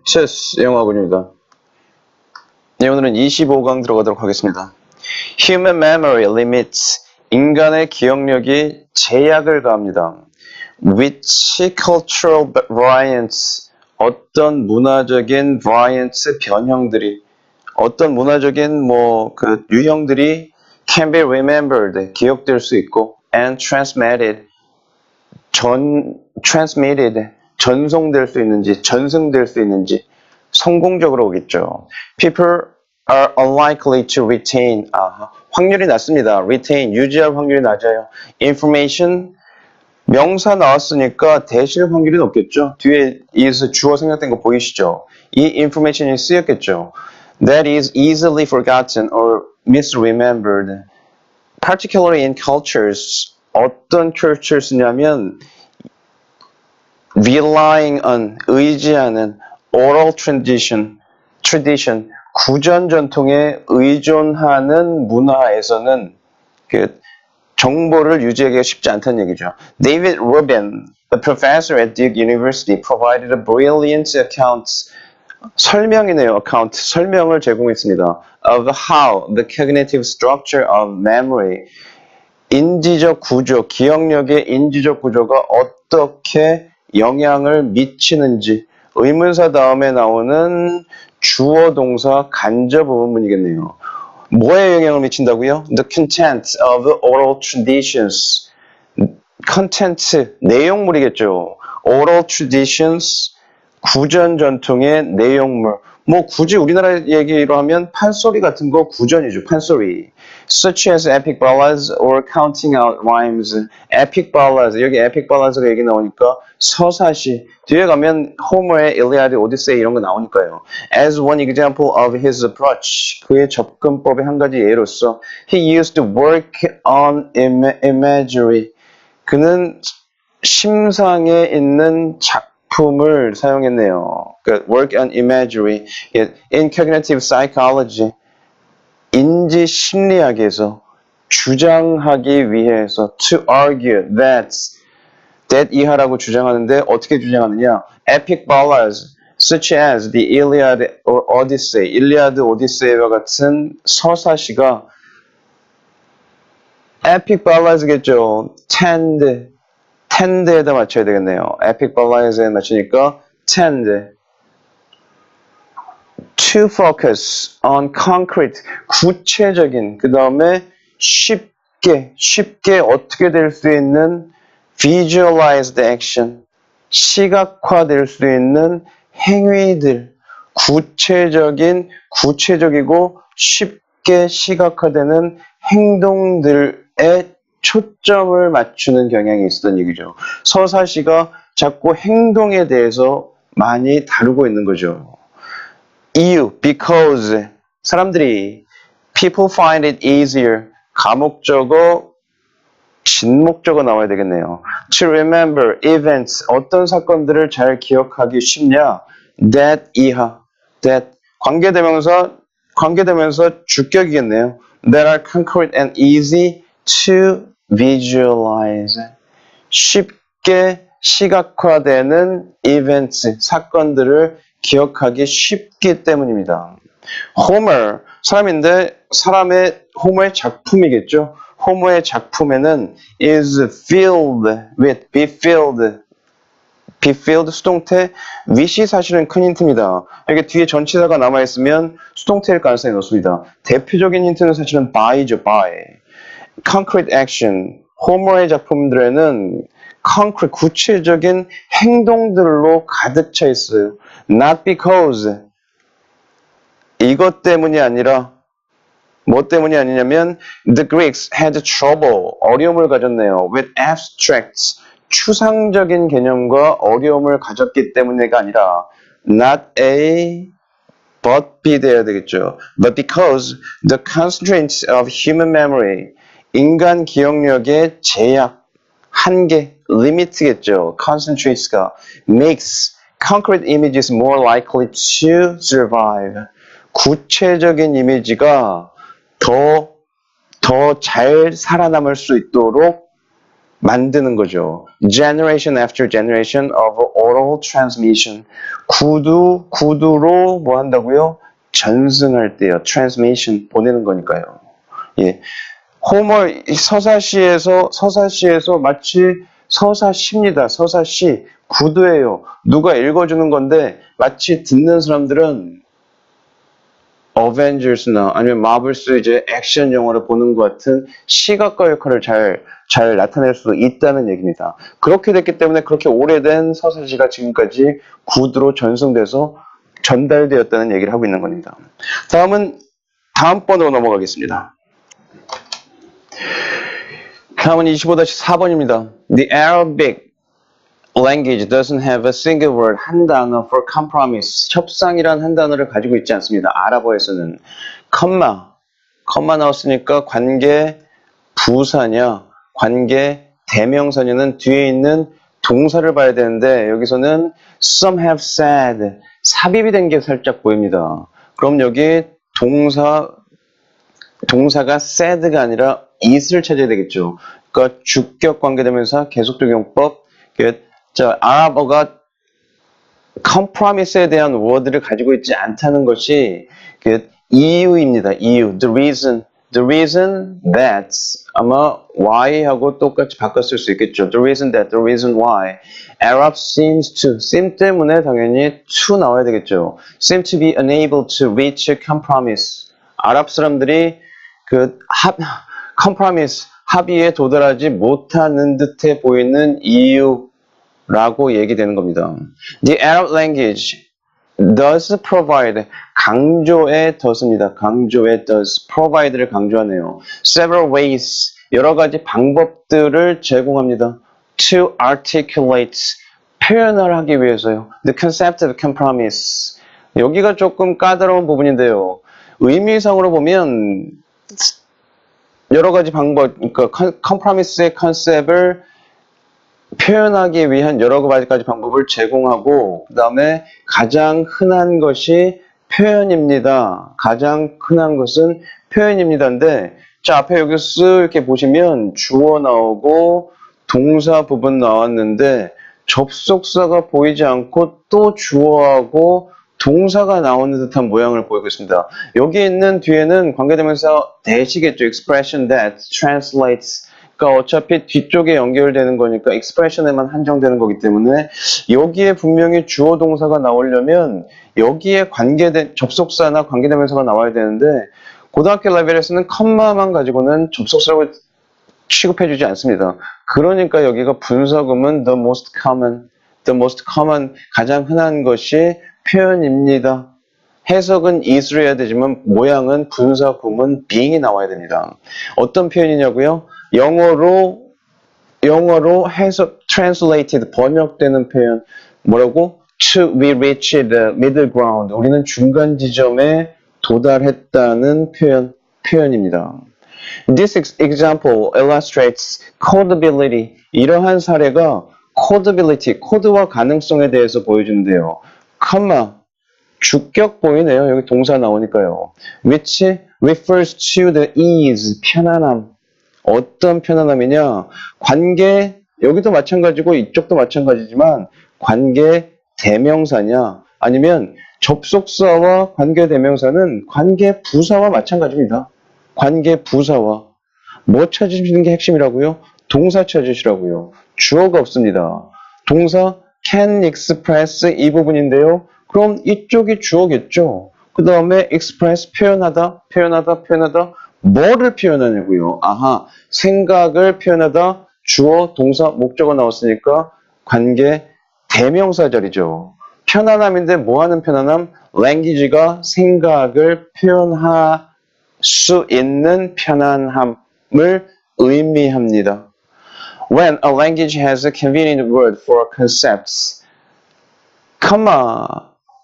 체스 영어학원입니다. 네, 오늘은 25강 들어가도록 하겠습니다. Human memory limits. 인간의 기억력이 제약을 가합니다. Which cultural variants. 어떤 문화적인 variants 변형들이, 어떤 문화적인 유형들이 can be remembered. 기억될 수 있고 and transmitted. 전송될 수 있는지, 전승될 수 있는지 성공적으로 오겠죠. People are unlikely to retain. 확률이 낮습니다. retain, 유지할 확률이 낮아요. Information, 명사 나왔으니까 대실 확률이 높겠죠. 뒤에 is 주어 생략된 거 보이시죠? 이 information이 쓰였겠죠. That is easily forgotten or misremembered. Particularly in cultures. 어떤 cultures냐면 relying on, 의지하는 oral tradition, 구전 전통에 의존하는 문화에서는 그 정보를 유지하기가 쉽지 않다는 얘기죠. David Rubin, a professor at Duke University, provided a brilliant 설명을 제공했습니다. Of how the cognitive structure of memory, 인지적 구조, 기억력의 인지적 구조가 어떻게 영향을 미치는지. 의문사 다음에 나오는 주어 동사 간접 의문문이겠네요. 뭐에 영향을 미친다고요? The content of the oral traditions. content, 내용물이겠죠. oral traditions, 구전 전통의 내용물. 굳이 우리나라 얘기로 하면 판소리 같은 거 구전이죠. 판소리. Such as epic ballads or counting out rhymes. epic ballads. 여기 epic ballads가 얘기 나오니까 서사시. 뒤에 가면 호머의 일리아드, 오디세이 이런 거 나오니까요. As one example of his approach. 그의 접근법의 한 가지 예로서 he used to work on imagery. 그는 심상에 있는 작품을 사용했네요. work on imagery. In cognitive psychology. 인지 심리학에서 주장하기 위해서 to argue that 이하라고 주장하는데 어떻게 주장하느냐? Epic ballads such as the Iliad or Odyssey, 일리아드 오디세이와 같은 서사시가 epic ballads겠죠. tend에다 맞춰야 되겠네요. epic ballads에 맞추니까 tend to focus on concrete, 구체적인, 그 다음에 쉽게 어떻게 될 수 있는 visualized action, 시각화될 수 있는 행위들, 구체적이고 쉽게 시각화되는 행동들에 초점을 맞추는 경향이 있었던 얘기죠. 서사시가 자꾸 행동에 대해서 많이 다루고 있는 거죠. 이유, because 사람들이 people find it easier, 가목적어, 진목적어 나와야 되겠네요. To remember events, 어떤 사건들을 잘 기억하기 쉽냐? That 이하, that 관계되면서 주격이겠네요. That are concrete and easy to visualize. 쉽게 시각화되는 events, 사건들을 기억하기 쉽기 때문입니다. Homer, 사람인데 호머의 작품이겠죠. 호머의 작품에는 is filled with, be filled 수동태, with이 사실은 큰 힌트입니다. 여기 뒤에 전치사가 남아있으면 수동태일 가능성이 높습니다. 대표적인 힌트는 사실은 by죠, by. Concrete action, 호머의 작품들에는 concrete, 구체적인 행동들로 가득 차 있어요. Not because. 이것 때문이 아니라 뭐 때문이 아니냐면 the Greeks had trouble, 어려움을 가졌네요. with abstracts, 추상적인 개념과 어려움을 가졌기 때문에가 아니라 not a, but be 돼야 되겠죠. But because the constraints of human memory, 인간 기억력의 제약, 한계, limit겠죠. constraints가 makes concrete images more likely to survive. 구체적인 이미지가 더 잘 살아남을 수 있도록 만드는 거죠. Generation after generation of oral transmission. 구두로 뭐 한다고요? 전승할 때요. transmission 보내는 거니까요. 예. 호머 서사시에서 마치 서사시입니다. 서사시 구두예요. 누가 읽어주는 건데 마치 듣는 사람들은 어벤져스나 아니면 마블스 이제 액션 영화를 보는 것 같은 시각과 역할을 잘 나타낼 수 있다는 얘기입니다. 그렇게 됐기 때문에 그렇게 오래된 서사시가 지금까지 구두로 전승돼서 전달되었다는 얘기를 하고 있는 겁니다. 다음 번으로 넘어가겠습니다. 다음은 25-4번입니다. The Arabic language doesn't have a single word, 한 단어 for compromise. 협상이란 한 단어를 가지고 있지 않습니다. 아랍어에서는 컴마 나왔으니까 관계 부사냐, 관계 대명사냐는 뒤에 있는 동사를 봐야 되는데 여기서는 some have said, 삽입이 된 게 살짝 보입니다. 그럼 여기 동사가 said가 아니라 is를 찾아야 되겠죠. 그러니까 주격 관계대명사 계속적용법. 아랍어가 compromise에 대한 word를 가지고 있지 않다는 것이 이유입니다. 이유. The reason that 아마 why하고 똑같이 바꿨을 수 있겠죠. The reason why Arab seem 때문에 당연히 to 나와야 되겠죠. seem to be unable to reach a compromise. 아랍 사람들이 합의에 도달하지 못하는 듯해 보이는 이유라고 얘기되는 겁니다. The Arab language does provide, 강조의 does입니다. 강조의 does, provide를 강조하네요. Several ways, 여러 가지 방법들을 제공합니다. To articulate, 표현을 하기 위해서요. The concept of compromise. 여기가 조금 까다로운 부분인데요. 의미상으로 보면 여러 가지 방법, 그러니까 컴프로미스의 컨셉을 표현하기 위한 여러 가지 방법을 제공하고 그 다음에 가장 흔한 것이 표현입니다. 가장 흔한 것은 표현입니다인데 자 앞에 여기 쓱 이렇게 보시면 주어 나오고 동사 부분 나왔는데 접속사가 보이지 않고 또 주어하고 동사가 나오는 듯한 모양을 보이고 있습니다. 여기 있는 뒤에는 관계대명사 대시겠죠. expression that translates. 그러니까 어차피 뒤쪽에 연결되는 거니까 expression에만 한정되는 거기 때문에 여기에 분명히 주어 동사가 나오려면 여기에 관계된 접속사나 관계대명사가 나와야 되는데 고등학교 레벨에서는 컴마만 가지고는 접속사라고 취급해주지 않습니다. 그러니까 여기가 분사구문 the most common 가장 흔한 것이 표현입니다. 해석은 is로 해야 되지만 모양은 분사 구문 being이 나와야 됩니다. 어떤 표현이냐고요? 영어로 해석 translated 번역되는 표현 뭐라고? We reached the middle ground. 우리는 중간 지점에 도달했다는 표현입니다. This example illustrates codability. 이러한 사례가 codability, 코드화 가능성에 대해서 보여주는데요. 주격 보이네요. 여기 동사 나오니까요. Which refers to the ease, 편안함. 어떤 편안함이냐? 관계, 여기도 마찬가지고 이쪽도 마찬가지지만 관계 대명사냐? 아니면 접속사와 관계 대명사는 관계 부사와 마찬가지입니다. 관계 부사와 뭐 찾으시는 게 핵심이라고요? 동사 찾으시라고요. 주어가 없습니다. 동사 can express 이 부분인데요. 그럼 이쪽이 주어겠죠. 그 다음에 express 표현하다. 뭐를 표현하냐고요. 아하, 생각을 표현하다. 주어, 동사, 목적어 나왔으니까 관계 대명사 자리죠. 편안함인데 뭐 하는 편안함? language가 생각을 표현할 수 있는 편안함을 의미합니다. When a language has a convenient word for concepts,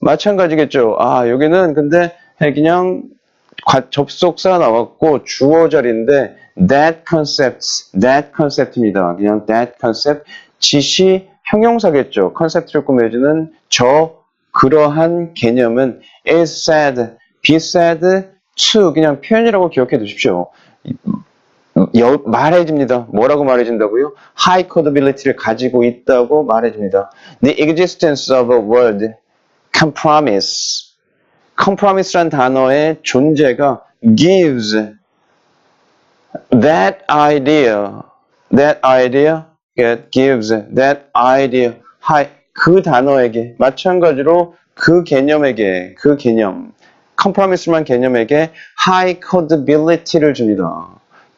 마찬가지겠죠. 여기는 근데 그냥 접속사 나왔고 주어 자리인데 that concept입니다. 그냥 that concept 지시 형용사겠죠. 컨셉트를 꾸며주는 그러한 개념은 is said, be said to 그냥 표현이라고 기억해 두십시오. 말해줍니다. 뭐라고 말해준다고요? high codability를 가지고 있다고 말해줍니다. The existence of a word compromise. compromise란 단어의 존재가 gives that idea, it gives that idea, 그 단어에게, 마찬가지로 그 개념에게, 그 개념, compromise란 개념에게 high codability를 줍니다.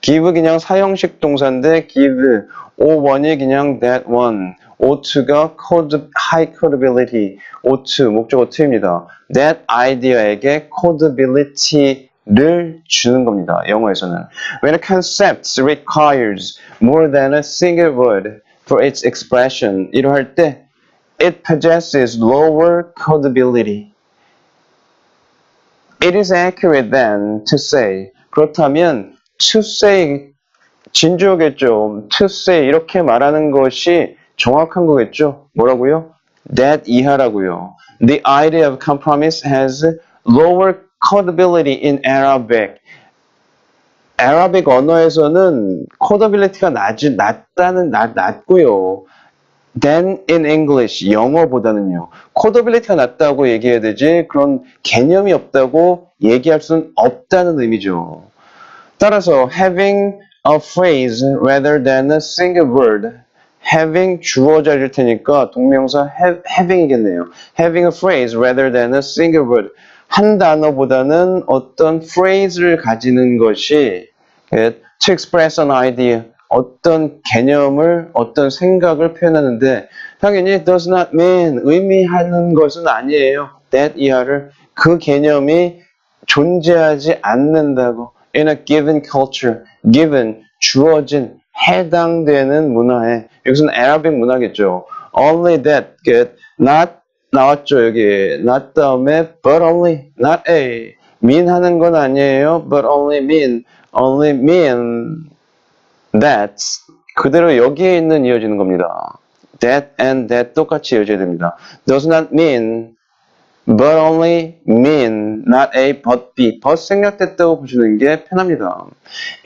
give 그냥 사형식 동사인데 give, O1이 그냥 that one, O2가 high codability, O2, 목적어 2입니다. that idea에게 codability를 주는 겁니다. 영어에서는. When a concept requires more than a single word for its expression, 이러할 때 it possesses lower codability. It is accurate then to say, 그렇다면 to say 진주어겠죠. to say 이렇게 말하는 것이 정확한 거겠죠. 뭐라고요? that 이하라고요. The idea of compromise has lower codability in Arabic. Arabic 언어에서는 codability가 낮고요. than in English, 영어보다는요. codability가 낮다고 얘기해야 되지 그런 개념이 없다고 얘기할 수는 없다는 의미죠. 따라서 having a phrase rather than a single word, having 주어자일 테니까 동명사 having이겠네요. having a phrase rather than a single word, 한 단어보다는 어떤 phrase를 가지는 것이 to express an idea, 어떤 개념을, 어떤 생각을 표현하는데 당연히 does not mean, 의미하는 것은 아니에요. that 이하를 그 개념이 존재하지 않는다고. In a given culture, given, 주어진, 해당되는 문화에, 여기서는 Arabic 문화겠죠. Only that, not 나왔죠 여기. not 다음에 but only, not a. mean 하는 건 아니에요. but only mean that. 그대로 여기에 있는 이어지는 겁니다. that and that 똑같이 이어져야 됩니다. does not mean, but only mean, not A, but B. but 생략됐다고 보시는 게 편합니다.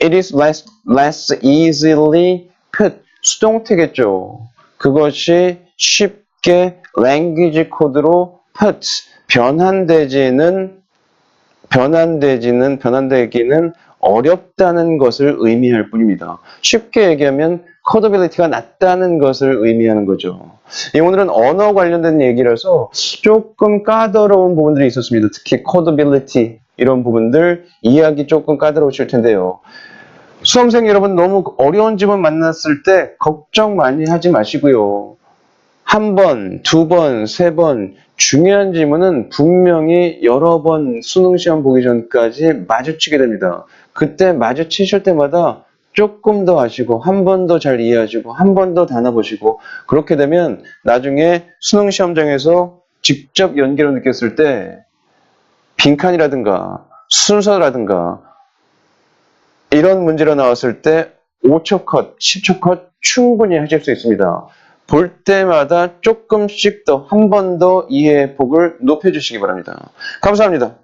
It is less easily put. 수동태겠죠. 그것이 쉽게 language 코드로 put, 변환되기는 어렵다는 것을 의미할 뿐입니다. 쉽게 얘기하면 codability가 낮다는 것을 의미하는 거죠. 오늘은 언어 관련된 얘기라서 조금 까다로운 부분들이 있었습니다. 특히 codability 이런 부분들 이해하기 조금 까다로우실 텐데요. 수험생 여러분 너무 어려운 지문 만났을 때 걱정 많이 하지 마시고요. 한 번, 두 번, 세 번 중요한 지문은 분명히 여러 번 수능 시험 보기 전까지 마주치게 됩니다. 그때 마주치실 때마다 조금 더 아시고 한 번 더 잘 이해하시고 한 번 더 단어 보시고 그렇게 되면 나중에 수능 시험장에서 직접 연계로 느꼈을 때 빈칸이라든가 순서라든가 이런 문제로 나왔을 때 5초 컷, 10초 컷 충분히 하실 수 있습니다. 볼 때마다 조금씩 더 한 번 더 이해의 폭을 높여주시기 바랍니다. 감사합니다.